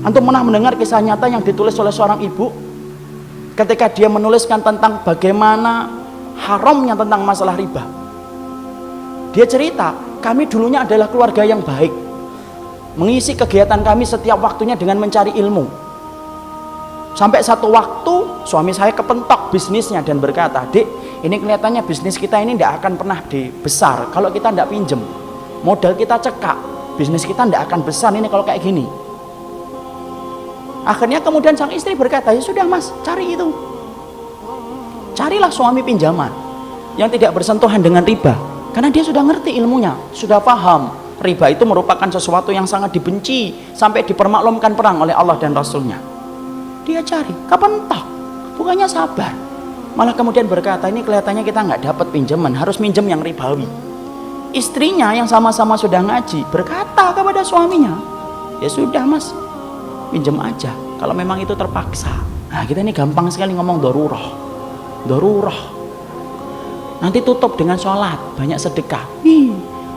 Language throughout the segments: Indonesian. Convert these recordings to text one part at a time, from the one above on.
Antum pernah mendengar kisah nyata yang ditulis oleh seorang ibu ketika dia menuliskan tentang bagaimana haramnya tentang masalah riba. Dia cerita, kami dulunya adalah keluarga yang baik, mengisi kegiatan kami setiap waktunya dengan mencari ilmu. Sampai satu waktu suami saya kepentok bisnisnya dan berkata, "Dek, ini kelihatannya bisnis kita ini tidak akan pernah besar kalau kita tidak pinjem. Modal kita cekak, bisnis kita tidak akan besar ini kalau kayak gini." Akhirnya kemudian sang istri berkata, "Ya sudah mas, cari itu. Carilah suami pinjaman yang tidak bersentuhan dengan riba." Karena dia sudah ngerti ilmunya, sudah paham riba itu merupakan sesuatu yang sangat dibenci sampai dipermaklumkan perang oleh Allah dan Rasulnya. Dia cari, kepentok, bukannya sabar, malah kemudian berkata, "Ini kelihatannya kita nggak dapat pinjaman, harus minjem yang ribawi." Istrinya yang sama-sama sudah ngaji berkata kepada suaminya, "Ya sudah mas, pinjam aja kalau memang itu terpaksa." Nah kita ini gampang sekali ngomong doruroh. Nanti tutup dengan sholat, banyak sedekah.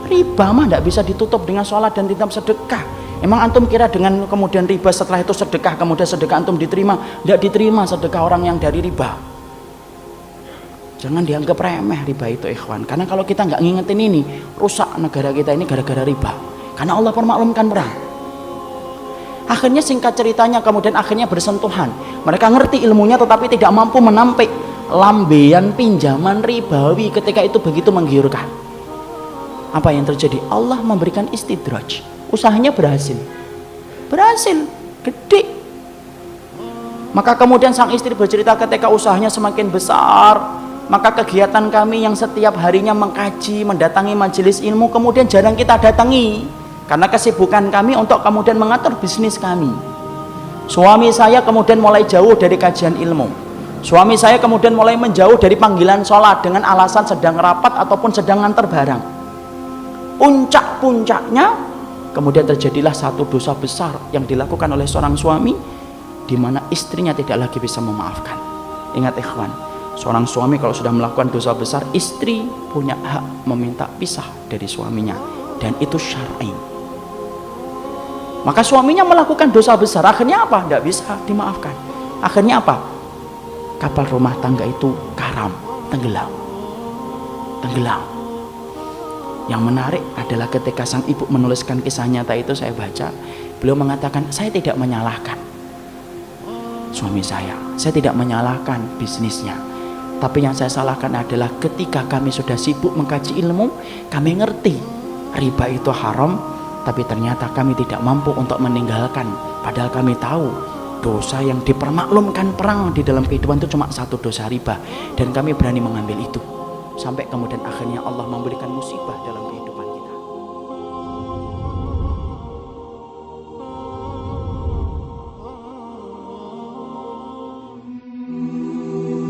Riba mah tidak bisa ditutup dengan sholat dan tidak sedekah. Emang antum kira dengan kemudian riba setelah itu sedekah, kemudian sedekah antum diterima? Tidak diterima sedekah orang yang dari riba. Jangan dianggap remeh riba itu ikhwan. Karena kalau kita nggak ngingetin ini, rusak negara kita ini gara-gara riba. Karena Allah permaklumkan perang. Akhirnya singkat ceritanya kemudian akhirnya bersentuhan. Mereka ngerti ilmunya tetapi tidak mampu menampik lambean pinjaman ribawi ketika itu begitu menggiurkan. Apa yang terjadi? Allah memberikan istidraj. Usahanya berhasil, gede. Maka kemudian sang istri bercerita ketika usahanya semakin besar, maka kegiatan kami yang setiap harinya mengkaji, mendatangi majelis ilmu kemudian jarang kita datangi karena kesibukan kami untuk kemudian mengatur bisnis kami. Suami saya kemudian mulai jauh dari kajian ilmu. Suami saya kemudian mulai menjauh dari panggilan sholat dengan alasan sedang rapat ataupun sedang nganter barang. Puncak-puncaknya kemudian terjadilah satu dosa besar yang dilakukan oleh seorang suami di mana istrinya tidak lagi bisa memaafkan. Ingat ikhwan, seorang suami kalau sudah melakukan dosa besar, istri punya hak meminta pisah dari suaminya dan itu syar'i. Maka suaminya melakukan dosa besar, akhirnya apa? Tidak bisa dimaafkan. Akhirnya apa? Kapal rumah tangga itu karam, tenggelam. Yang menarik adalah ketika sang ibu menuliskan kisah nyata itu, saya baca, beliau mengatakan, "Saya tidak menyalahkan suami saya tidak menyalahkan bisnisnya, tapi yang saya salahkan adalah ketika kami sudah sibuk mengkaji ilmu, kami ngerti riba itu haram, tapi ternyata kami tidak mampu untuk meninggalkan, padahal kami tahu dosa yang dipermaklumkan perang di dalam kehidupan itu cuma satu dosa riba, dan kami berani mengambil itu sampai kemudian akhirnya Allah memberikan musibah dalam kehidupan."